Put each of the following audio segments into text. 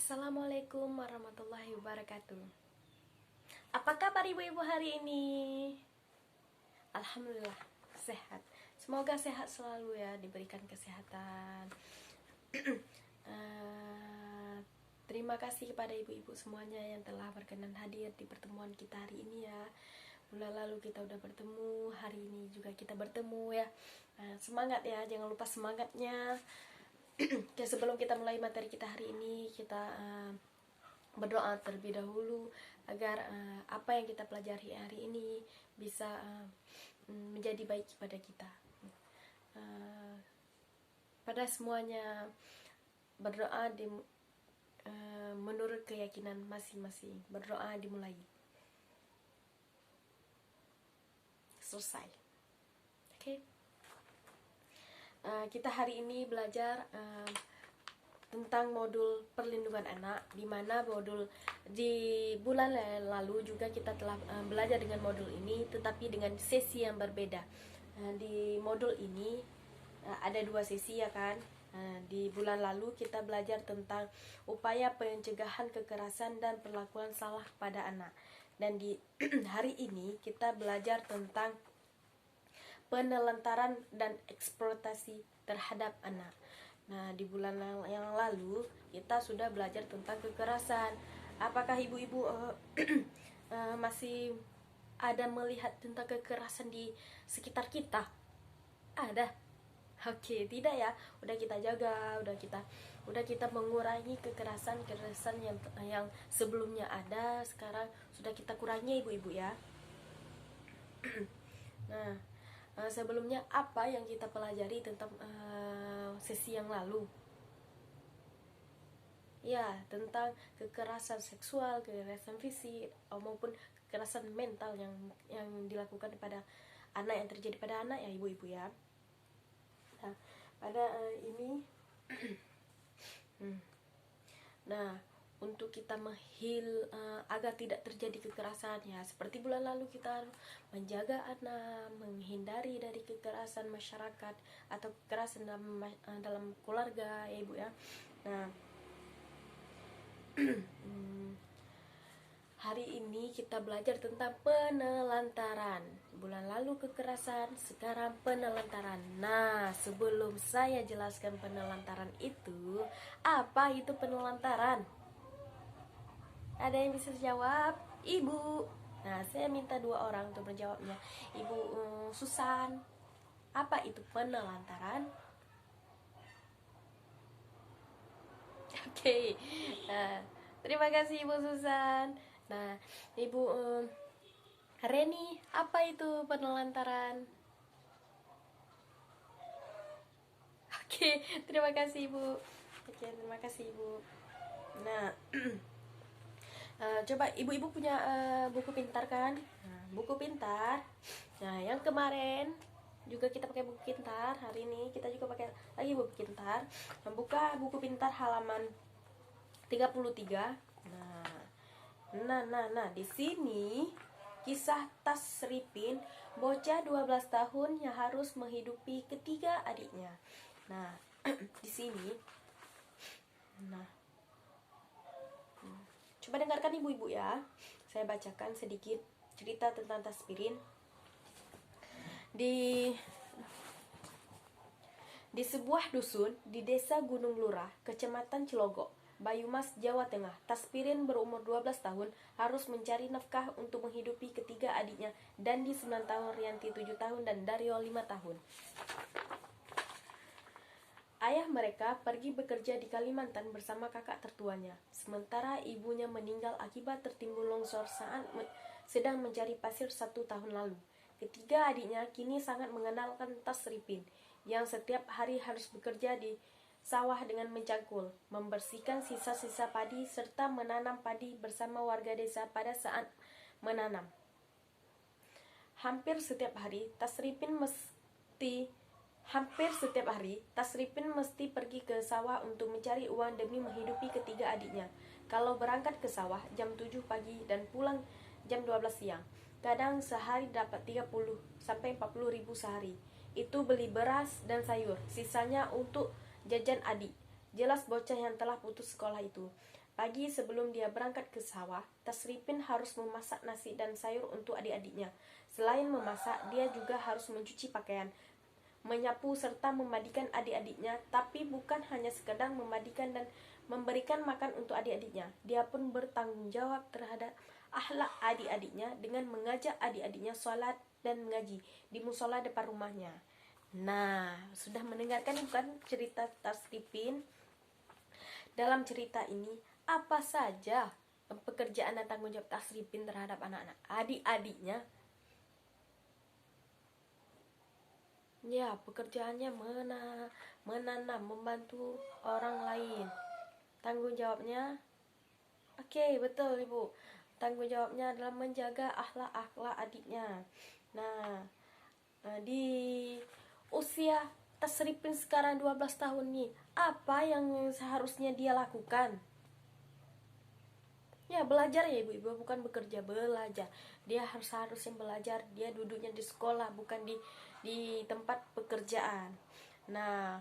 Assalamualaikum warahmatullahi wabarakatuh. Apa kabar ibu-ibu hari ini? Alhamdulillah sehat. Semoga sehat selalu ya, diberikan kesehatan. Terima kasih kepada ibu-ibu semuanya yang telah berkenan hadir di pertemuan kita hari ini ya. Bulan lalu kita udah bertemu, hari ini juga kita bertemu ya. Semangat ya, jangan lupa semangatnya. Oke, sebelum kita mulai materi kita hari ini, kita berdoa terlebih dahulu agar apa yang kita pelajari hari ini bisa menjadi baik kepada kita. Pada semuanya berdoa menurut keyakinan masing-masing. Berdoa dimulai. Selesai. Oke. Kita hari ini belajar tentang modul perlindungan anak, di mana modul di bulan lalu juga kita telah belajar dengan modul ini, tetapi dengan sesi yang berbeda. Di modul ini ada dua sesi ya kan. Di bulan lalu kita belajar tentang upaya pencegahan kekerasan dan perlakuan salah pada anak, dan di hari ini kita belajar tentang penelantaran dan eksploitasi terhadap anak. Nah, di bulan yang lalu kita sudah belajar tentang kekerasan. Apakah ibu-ibu masih ada melihat tentang kekerasan di sekitar kita? Ada? Oke, tidak ya. Udah kita jaga, udah kita mengurangi kekerasan yang sebelumnya ada, sekarang sudah kita kurangi ibu-ibu ya. Nah, sebelumnya apa yang kita pelajari tentang sesi yang lalu? Ya, tentang kekerasan seksual, kekerasan fisik maupun kekerasan mental yang dilakukan pada anak, yang terjadi pada anak ya ibu-ibu ya. Nah, pada ini nah, untuk kita agar tidak terjadi kekerasan ya, seperti bulan lalu kita menjaga anak, menghindari dari kekerasan masyarakat atau kekerasan dalam keluarga ya ibu ya. Nah, hari ini kita belajar tentang penelantaran. Bulan lalu kekerasan, sekarang penelantaran. Nah, sebelum saya jelaskan penelantaran itu, apa itu penelantaran? Ada yang bisa jawab? Ibu. Nah, saya minta dua orang untuk menjawabnya. Ibu Susan, apa itu penelantaran? Oke. Nah, terima kasih Ibu Susan. Nah, Ibu Reni, apa itu penelantaran? Oke, terima kasih Ibu. Oke, terima kasih Ibu. Nah, coba ibu-ibu punya buku pintar kan? Nah, buku pintar. Nah, yang kemarin juga kita pakai buku pintar, hari ini kita juga pakai lagi buku pintar. Buka buku pintar halaman 33. Nah, di sini kisah Tasripin, bocah 12 tahun yang harus menghidupi ketiga adiknya. Nah, di sini. Nah, coba dengarkan ibu-ibu ya. Saya bacakan sedikit cerita tentang Tasripin. Di sebuah dusun di desa Gunung Lurah, Kecamatan Cilogok, Banyumas, Jawa Tengah, Tasripin berumur 12 tahun harus mencari nafkah untuk menghidupi ketiga adiknya, Dandi 9 tahun, Rianti 7 tahun, dan Dario 5 tahun. Ayah mereka pergi bekerja di Kalimantan bersama kakak tertuanya, sementara ibunya meninggal akibat tertimbun longsor saat sedang mencari pasir 1 tahun lalu. Ketiga adiknya kini sangat mengenalkan Tasripin, yang setiap hari harus bekerja di sawah dengan mencangkul, membersihkan sisa-sisa padi, serta menanam padi bersama warga desa pada saat menanam. Hampir setiap hari Tasripin mesti pergi ke sawah untuk mencari uang demi menghidupi ketiga adiknya. Kalau berangkat ke sawah jam 7 pagi dan pulang jam 12 siang. Kadang sehari dapat 30 sampai 40 ribu sehari. Itu beli beras dan sayur, sisanya untuk jajan adik. Jelas bocah yang telah putus sekolah itu. Pagi sebelum dia berangkat ke sawah, Tasripin harus memasak nasi dan sayur untuk adik-adiknya. Selain memasak, dia juga harus mencuci pakaian, menyapu serta memandikan adik-adiknya, tapi bukan hanya sekedar memandikan dan memberikan makan untuk adik-adiknya. Dia pun bertanggung jawab terhadap akhlak adik-adiknya dengan mengajak adik-adiknya sholat dan mengaji di musola depan rumahnya. Nah, sudah mendengarkan bukan cerita Tasripin? Dalam cerita ini, apa saja pekerjaan dan tanggung jawab Tasripin terhadap anak-anak adik-adiknya? Ya, pekerjaannya menanam, membantu orang lain. Tanggung jawabnya, oke, betul Ibu. Tanggung jawabnya adalah menjaga akhlak adiknya. Nah, di usia Tasripin sekarang 12 tahun nih, apa yang seharusnya dia lakukan? Ya, belajar ya ibu-ibu, bukan bekerja, belajar. Dia harusnya belajar, dia duduknya di sekolah, bukan di tempat pekerjaan. Nah,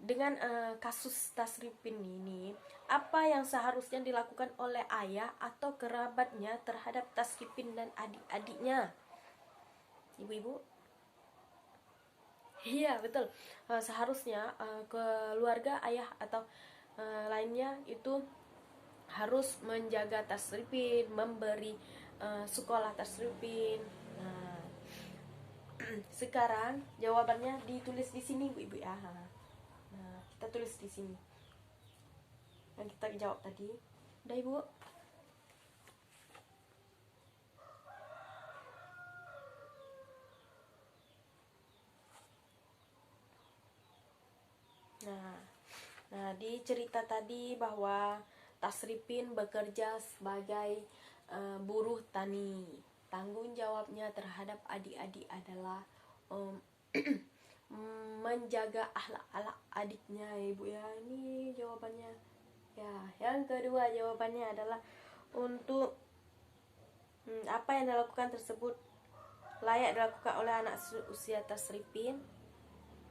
dengan kasus Tasripin ini, apa yang seharusnya dilakukan oleh ayah atau kerabatnya terhadap Tasripin dan adik-adiknya? Ibu-ibu? Iya, betul. Seharusnya keluarga ayah atau lainnya itu harus menjaga Tasripin, memberi sekolah Tasripin. Nah, sekarang jawabannya ditulis di sini ibu-ibu ya. Nah, kita tulis di sini yang kita jawab tadi. Udah ibu? Nah, di cerita tadi bahwa Tasripin bekerja sebagai buruh tani. Tanggung jawabnya terhadap adik-adik adalah menjaga akhlak adiknya ibu ya. Ini jawabannya. Ya, yang kedua jawabannya adalah untuk apa yang dilakukan tersebut layak dilakukan oleh anak usia Tasripin?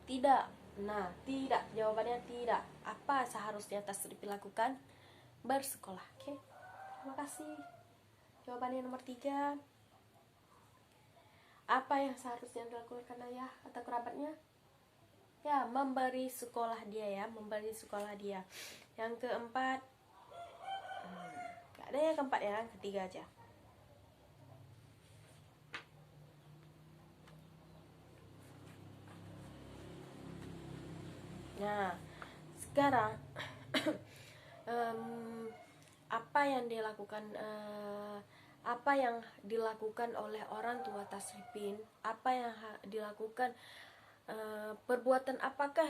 Tidak. Nah, tidak. Jawabannya tidak. Apa seharusnya Tasripin lakukan? Bersekolah. Oke. Terima kasih. Jawabannya nomor 3. Apa yang seharusnya dilakukan ayah atau kerabatnya? Ya, memberi sekolah dia ya, memberi sekolah dia. Yang keempat, gak ada yang keempat ya, yang ketiga aja. Nah, sekarang apa yang dilakukan oleh orang tua Tasripin? Apa yang dilakukan? Perbuatan apakah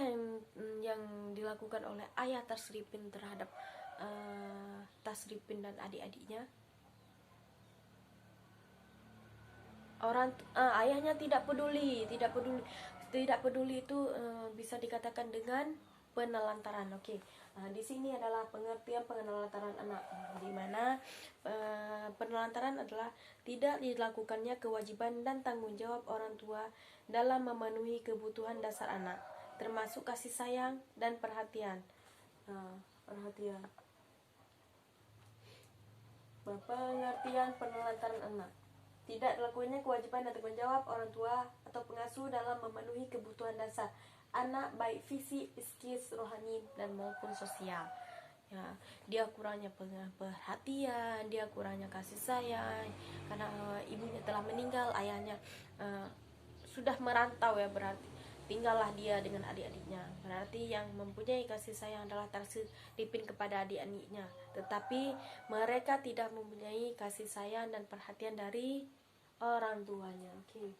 yang dilakukan oleh ayah Tasripin terhadap Tasripin dan adik-adiknya? Ayahnya tidak peduli itu bisa dikatakan dengan penelantaran. Oke. Di sini adalah pengertian penelantaran anak, di mana penelantaran adalah tidak dilakukannya kewajiban dan tanggung jawab orang tua dalam memenuhi kebutuhan dasar anak, termasuk kasih sayang dan perhatian. Pengertian penelantaran anak, tidak dilakukannya kewajiban dan tanggung jawab orang tua atau pengasuh dalam memenuhi kebutuhan dasar anak, baik fisik, psikis, rohani, dan maupun sosial. Ya, dia kurangnya perhatian, dia kurangnya kasih sayang karena ibunya telah meninggal, ayahnya sudah merantau ya, berarti tinggallah dia dengan adik-adiknya. Berarti yang mempunyai kasih sayang adalah Tasripin kepada adik-adiknya, tetapi mereka tidak mempunyai kasih sayang dan perhatian dari orang tuanya. Oke.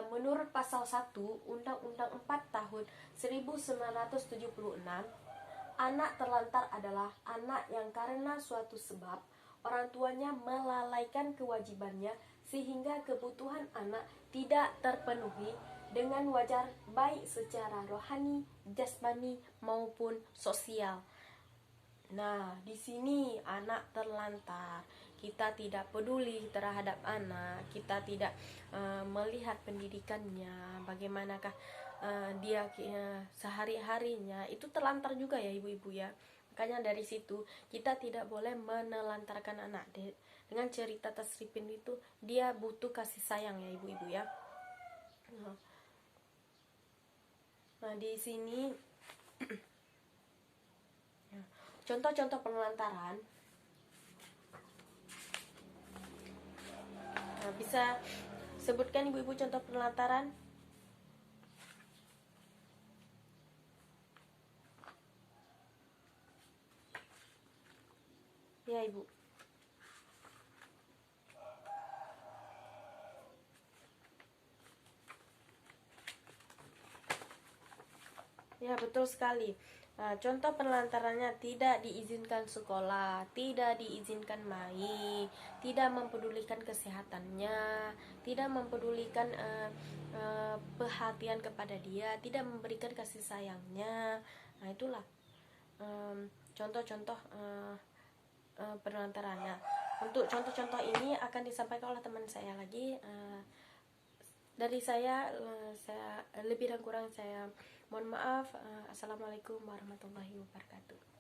Menurut pasal 1 Undang-Undang 4 tahun 1976, anak terlantar adalah anak yang karena suatu sebab orang tuanya melalaikan kewajibannya sehingga kebutuhan anak tidak terpenuhi dengan wajar, baik secara rohani, jasmani maupun sosial. Nah, di sini anak terlantar. Kita tidak peduli terhadap anak, kita tidak melihat pendidikannya, bagaimanakah dia sehari-harinya, itu terlantar juga ya ibu-ibu ya. Makanya dari situ kita tidak boleh menelantarkan anak. Dengan cerita Tasripin itu dia butuh kasih sayang ya ibu-ibu ya. Nah di sini contoh-contoh penelantaran. Nah, bisa sebutkan ibu-ibu contoh penelantaran? Ya ibu. Ya betul sekali. Nah, contoh penelantarannya tidak diizinkan sekolah, tidak diizinkan main, tidak mempedulikan kesehatannya, tidak mempedulikan perhatian kepada dia, tidak memberikan kasih sayangnya. Nah itulah contoh-contoh penelantarannya. Untuk contoh-contoh ini akan disampaikan oleh teman saya lagi. Dari saya lebih dan kurang saya mohon maaf. Assalamualaikum warahmatullahi wabarakatuh.